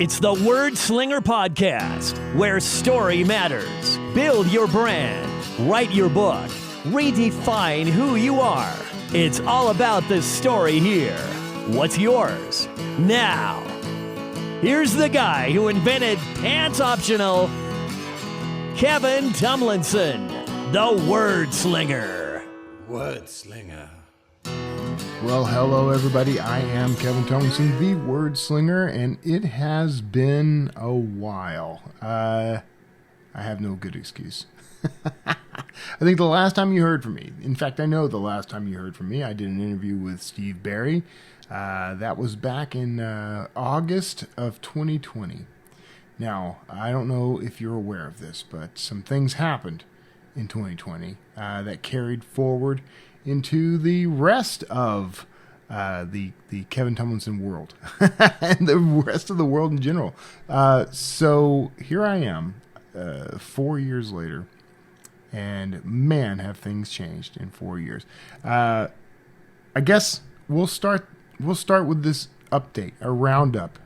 It's the Wordslinger Podcast, where story matters. Build your brand, write your book, redefine who you are. It's all about the story here. What's yours? Now, here's the guy who invented pants optional, Kevin Tomlinson, the Wordslinger. Wordslinger. Well, hello everybody. I am Kevin Tomlinson, the Wordslinger, and it has been a while. I have no good excuse. I think the last time you heard from me, in fact, I know the last time you heard from me, I did an interview with Steve Barry. That was back in August of 2020. Now, I don't know if you're aware of this, but some things happened in 2020 that carried forward into the rest of the Kevin Tomlinson world and the rest of the world in general. So here I am, 4 years later, and man, have things changed in 4 years. I guess we'll start with this update, a roundup,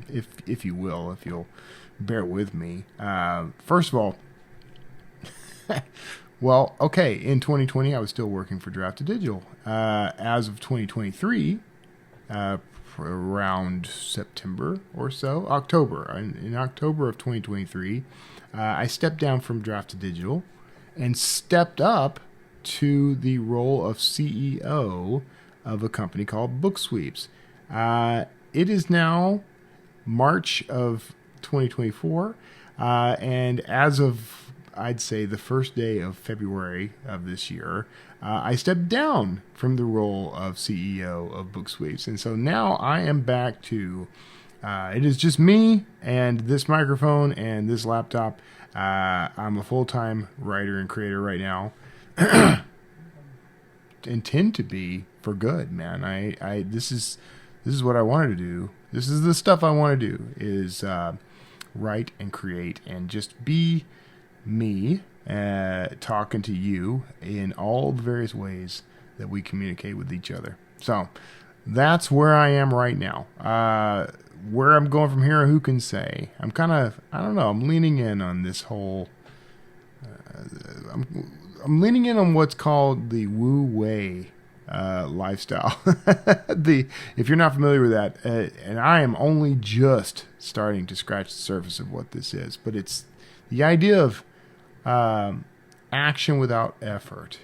if you will, if you'll bear with me. First of all. Well, okay, in 2020, I was still working for Drafted Digital. As of 2023, around September or so, October, in October of 2023, I stepped down from Drafted Digital and stepped up to the role of CEO of a company called Book Sweeps. It is now March of 2024, and as of I'd say the first day of February of this year, I stepped down from the role of CEO of Book Sweeps. And so now I am back to, it is just me and this microphone and this laptop. I'm a full-time writer and creator right now. Intend to be for good, man. This is what I wanted to do. This is the stuff I want to do is write and create and just be me talking to you in all the various ways that we communicate with each other. So that's where I am right now. Where I'm going from here, who can say? I'm kind of, I don't know, I'm leaning in on this whole, I'm leaning in on what's called the Wu Wei lifestyle. If you're not familiar with that, and I am only just starting to scratch the surface of what this is, but it's the idea of action without effort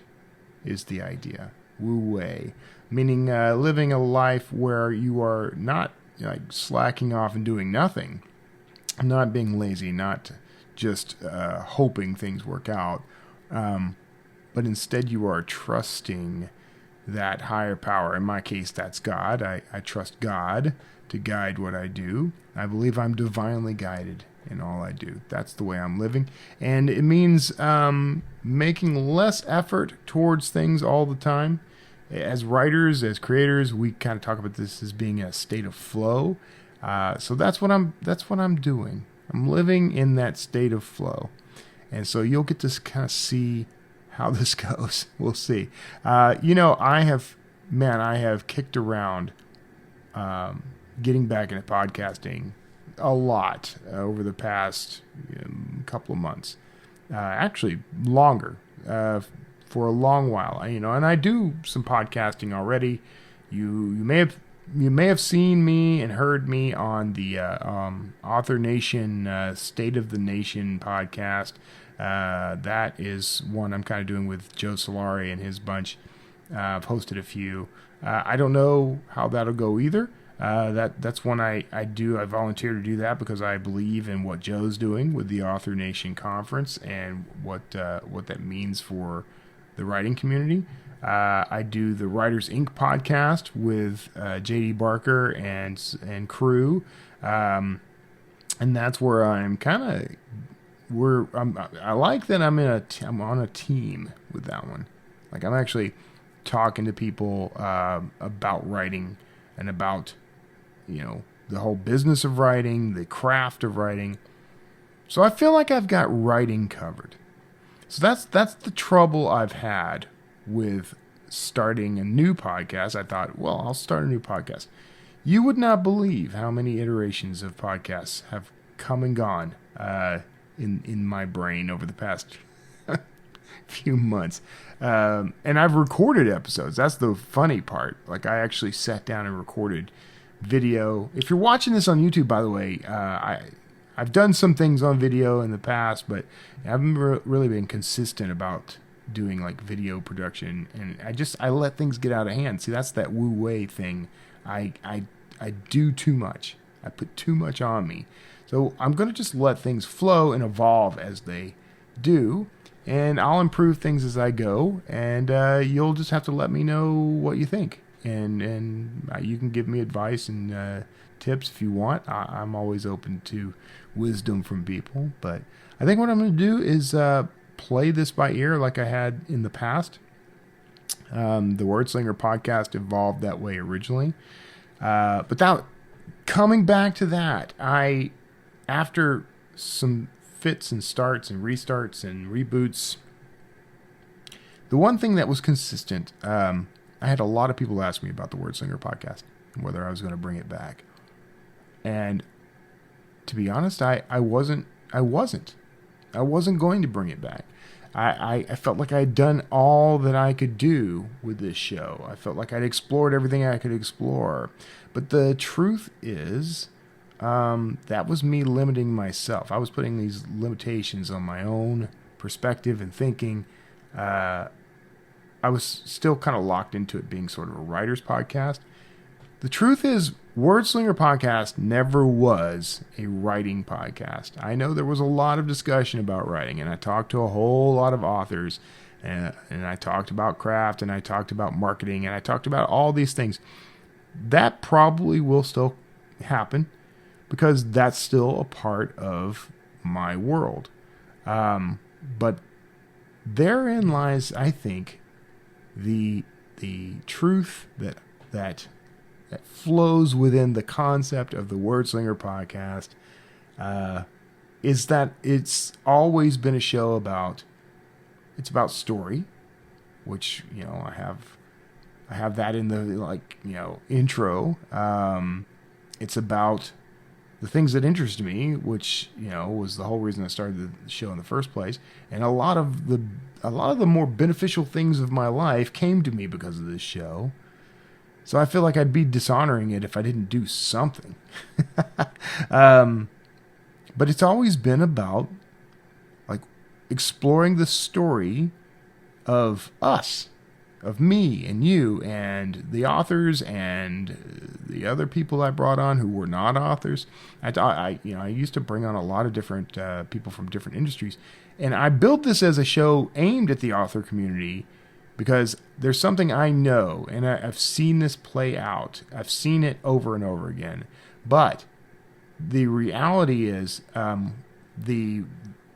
is the idea. Wu Wei, meaning living a life where you are not like slacking off and doing nothing, not being lazy, not just hoping things work out, but instead you are trusting that higher power. In my case, that's God. I trust God to guide what I do. I believe I'm divinely guided in all I do. That's the way I'm living. And it means making less effort towards things all the time. As writers, as creators, we kind of talk about this as being a state of flow. So that's what I'm doing. I'm living in that state of flow. And so you'll get to kind of see how this goes. We'll see. I have kicked around getting back into podcasting a lot over the past couple of months, actually longer, for a long while. And I do some podcasting already. You may have seen me and heard me on the Author Nation State of the Nation podcast. That is one I'm kind of doing with Joe Solari and his bunch. I've hosted a few. I don't know how that'll go either. That's one I do. I volunteer to do that because I believe in what Joe's doing with the Author Nation Conference and what that means for the writing community. I do the Writers Inc. podcast with J.D. Barker and crew, and that's where I'm kind of I like that I'm on a team with that one. Like I'm actually talking to people about writing and about the whole business of writing, the craft of writing. So I feel like I've got writing covered. So that's the trouble I've had with starting a new podcast. I thought, well, I'll start a new podcast. You would not believe how many iterations of podcasts have come and gone in my brain over the past few months. And I've recorded episodes. That's the funny part. Like, I actually sat down and recorded video. If you're watching this on YouTube, by the way, I've done some things on video in the past, but I haven't really been consistent about doing like video production, and I let things get out of hand. See, that's that Wu Wei thing. I do too much. I put too much on me. So I'm going to just let things flow and evolve as they do, and I'll improve things as I go, and you'll just have to let me know what you think, and you can give me advice and tips if you want. I'm always open to wisdom from people, but I think what I'm going to do is play this by ear like I had in the past. The Wordslinger Podcast evolved that way originally. But that, coming back to that, after some fits and starts and restarts and reboots, the one thing that was consistent, I had a lot of people ask me about the Wordslinger Podcast and whether I was going to bring it back. And to be honest, I wasn't going to bring it back. I felt like I had done all that I could do with this show. I felt like I'd explored everything I could explore. But the truth is, that was me limiting myself. I was putting these limitations on my own perspective and thinking. I was still kind of locked into it being sort of a writer's podcast. The truth is, Wordslinger Podcast never was a writing podcast. I know there was a lot of discussion about writing, and I talked to a whole lot of authors, and I talked about craft, and I talked about marketing, and I talked about all these things. That probably will still happen because that's still a part of my world. But therein lies, I think, the truth that flows within the concept of the Wordslinger Podcast, is that it's always been a show about story, which, I have that in the intro. It's about the things that interest me, which, was the whole reason I started the show in the first place. And a lot of the more beneficial things of my life came to me because of this show. So I feel like I'd be dishonoring it if I didn't do something. But it's always been about exploring the story of us, of me and you and the authors and the other people I brought on who were not authors. I used to bring on a lot of different people from different industries, and I built this as a show aimed at the author community. Because there's something I know, and I've seen this play out. I've seen it over and over again. But the reality is, the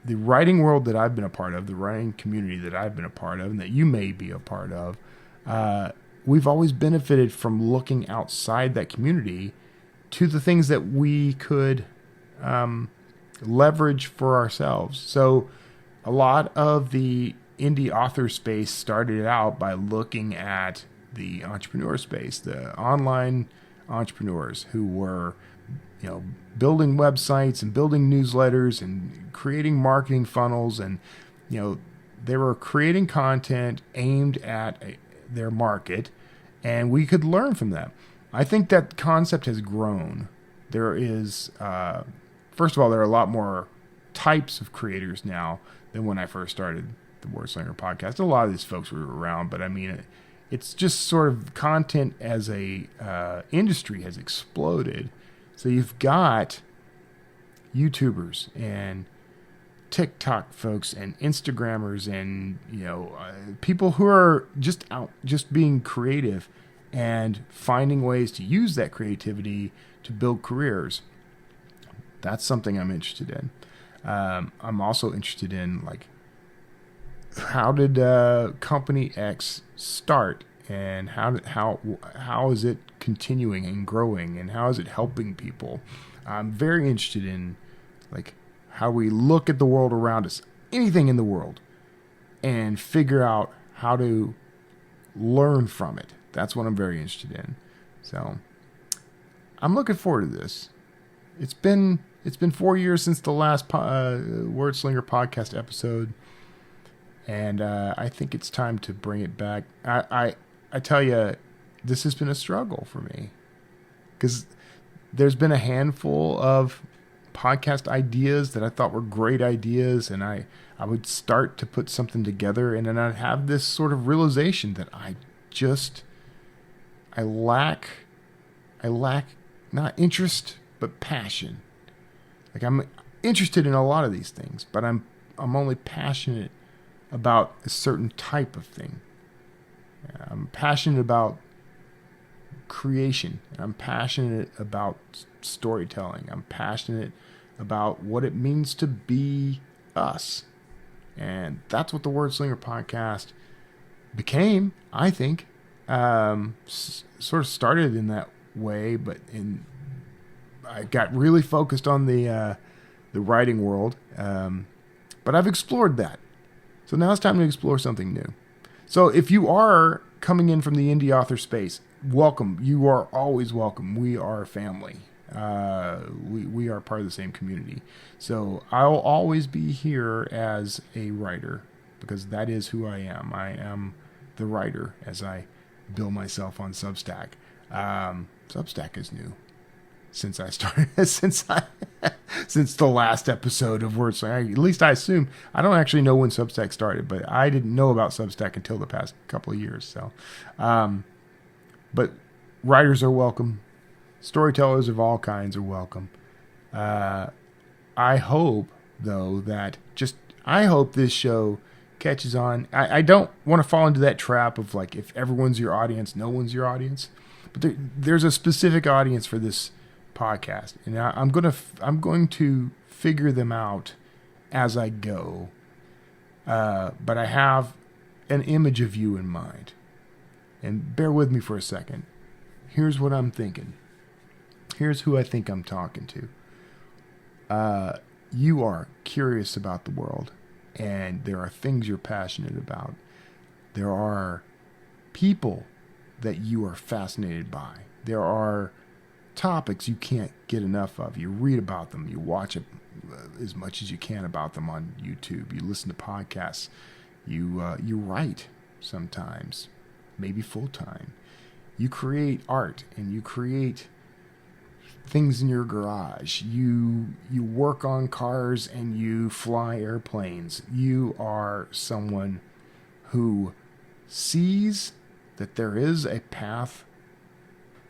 writing world that I've been a part of, the writing community that I've been a part of, and that you may be a part of, we've always benefited from looking outside that community to the things that we could leverage for ourselves. So a lot of the indie author space started out by looking at the entrepreneur space, the online entrepreneurs who were, building websites and building newsletters and creating marketing funnels, and they were creating content aimed at their market, and we could learn from them. I think that concept has grown. There is, first of all, there are a lot more types of creators now than when I first started the Wordslinger Podcast. A lot of these folks were around, but I mean, it's just sort of content as a industry has exploded. So you've got YouTubers and TikTok folks and Instagrammers and people who are just out, just being creative and finding ways to use that creativity to build careers. That's something I'm interested in. I'm also interested in how did Company X start, and how is it continuing and growing, and how is it helping people? I'm very interested in how we look at the world around us, anything in the world, and figure out how to learn from it. That's what I'm very interested in. So I'm looking forward to this. It's been 4 years since the last Wordslinger podcast episode, and I think it's time to bring it back. I tell you, this has been a struggle for me because there's been a handful of podcast ideas that I thought were great ideas, and I would start to put something together, and then I'd have this sort of realization that I lack not interest but passion. Like, I'm interested in a lot of these things, but I'm only passionate about a certain type of thing. I'm passionate about creation. I'm passionate about storytelling. I'm passionate about what it means to be us. And that's what the Wordslinger podcast became, I think. Sort of started in that way, but I got really focused on the writing world. But I've explored that. So now it's time to explore something new. So if you are coming in from the indie author space, welcome. You are always welcome. We are family. We are part of the same community. So I'll always be here as a writer because that is who I am. I am the writer as I bill myself on Substack. Substack is new since I started, since the last episode of Wordslinger. At least I assume. I don't actually know when Substack started, but I didn't know about Substack until the past couple of years. So, but writers are welcome. Storytellers of all kinds are welcome. I hope, though, I hope this show catches on. I don't want to fall into that trap of like, if everyone's your audience, no one's your audience. But there's a specific audience for this podcast, and I'm going to figure them out as I go. But I have an image of you in mind, and bear with me for a second. Here's what I'm thinking. Here's who I think I'm talking to. You are curious about the world, and there are things you're passionate about. There are people that you are fascinated by. There are topics you can't get enough of. You read about them. You watch it as much as you can about them on YouTube. You listen to podcasts. You write sometimes, maybe full time. You create art and you create things in your garage. You work on cars and you fly airplanes. You are someone who sees that there is a path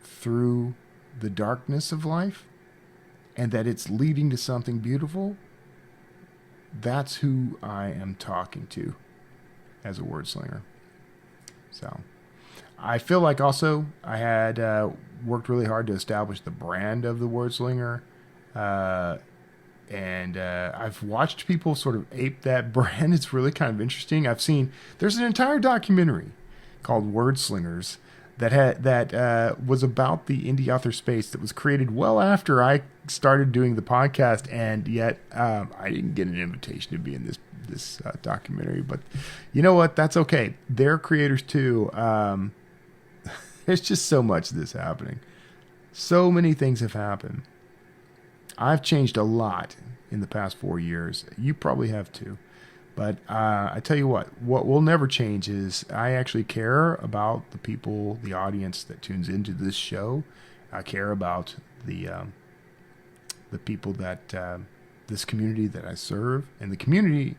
through the darkness of life and that it's leading to something beautiful. That's who I am talking to as a wordslinger. So I feel like also I had worked really hard to establish the brand of the Wordslinger. And I've watched people sort of ape that brand. It's really kind of interesting. There's an entire documentary called Wordslingers that was about the indie author space that was created well after I started doing the podcast, and yet I didn't get an invitation to be in this documentary. But you know what? That's okay. They're creators too. There's just so much of this happening. So many things have happened. I've changed a lot in the past 4 years. You probably have too. But I tell you what will never change is I actually care about the people, the audience that tunes into this show. I care about the people that this community that I serve. And the community,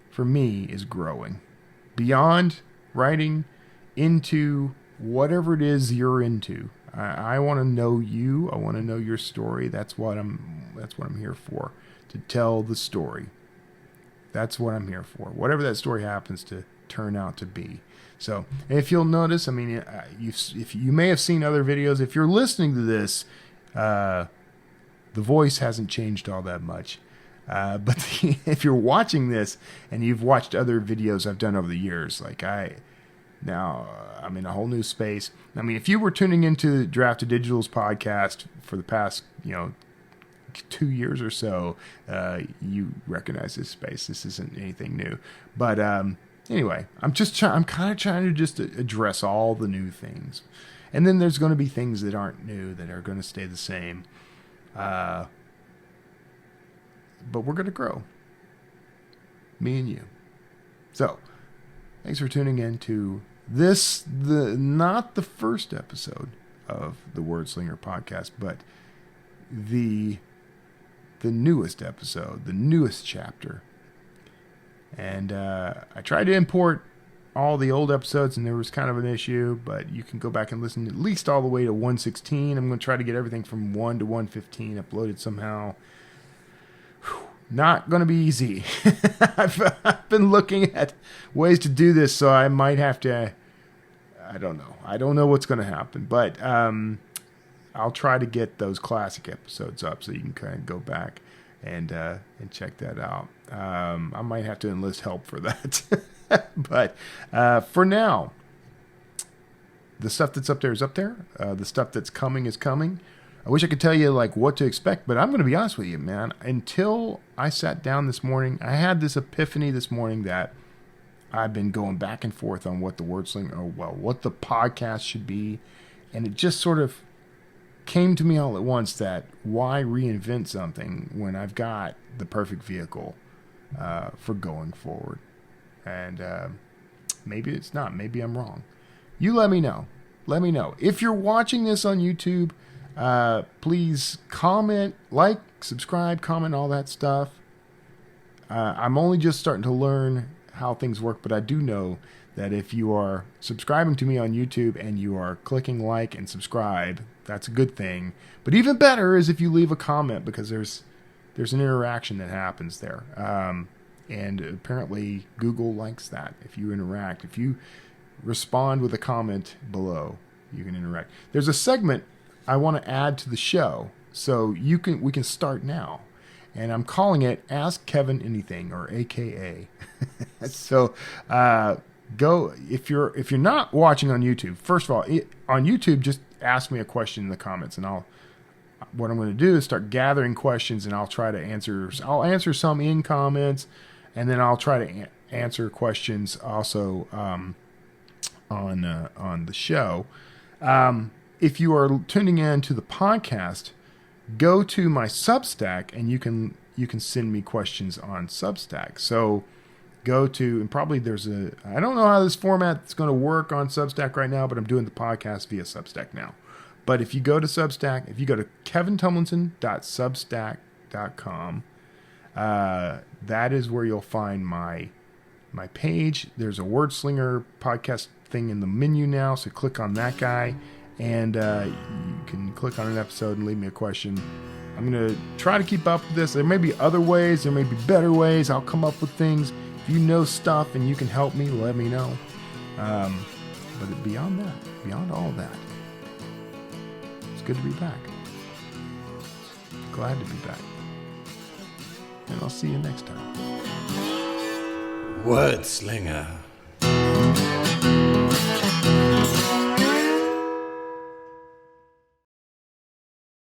for me, is growing. Beyond writing into whatever it is you're into. I want to know you. I want to know your story. That's what I'm here for. To tell the story. That's what I'm here for. Whatever that story happens to turn out to be. So, if you'll notice, I mean, if you may have seen other videos. If you're listening to this, the voice hasn't changed all that much. But if you're watching this and you've watched other videos I've done over the years, like now I'm in a whole new space. I mean, if you were tuning into Draft to Digital's podcast for the past, 2 years or so, you recognize this space. This isn't anything new. But anyway, I'm kind of trying to just address all the new things. And then there's going to be things that aren't new that are going to stay the same. But we're going to grow. Me and you. So, thanks for tuning in to this, not the first episode of the Wordslinger Podcast, but the newest episode, the newest chapter. And I tried to import all the old episodes, and there was kind of an issue, but you can go back and listen at least all the way to 116. I'm going to try to get everything from 1 to 115 uploaded somehow. Not going to be easy. I've been looking at ways to do this, so I might have to, I don't know. I don't know what's going to happen, but I'll try to get those classic episodes up so you can kind of go back and check that out. I might have to enlist help for that. But for now, the stuff that's up there is up there. The stuff that's coming is coming. I wish I could tell you like what to expect, but I'm going to be honest with you, man. Until I sat down this morning, I had this epiphany this morning that I've been going back and forth on what the what the podcast should be, and it just sort of came to me all at once that why reinvent something when I've got the perfect vehicle for going forward. And maybe it's not. Maybe I'm wrong. You let me know. Let me know. If you're watching this on YouTube, please comment, like, subscribe, comment, all that stuff. I'm only just starting to learn how things work, but I do know that if you are subscribing to me on YouTube and you are clicking like and subscribe, that's a good thing. But even better is if you leave a comment, because there's an interaction that happens there. And apparently Google likes that. If you interact, if you respond with a comment below, you can interact. There's a segment I want to add to the show, so we can start now. And I'm calling it Ask Kevin Anything, or AKA. So go if you're not watching on YouTube. First of all, on YouTube, just ask me a question in the comments, and what I'm going to do is start gathering questions, and I'll try to answer. I'll answer some in comments, and then I'll try to answer questions also on the show. If you are tuning in to the podcast, go to my Substack, and you can send me questions on Substack. So go to, and probably I don't know how this format is going to work on Substack right now, but I'm doing the podcast via Substack now. But if you go to Substack, if you go to kevintumlinson.substack.com, that is where you'll find my page. There's a Wordslinger podcast thing in the menu now, so click on that guy, and you can click on an episode and leave me a question. I'm going to try to keep up with this. There may be other ways. There may be better ways. I'll come up with things. If you know stuff and you can help me, let me know. But beyond that, beyond all that, it's good to be back. Glad to be back. And I'll see you next time. Wordslinger.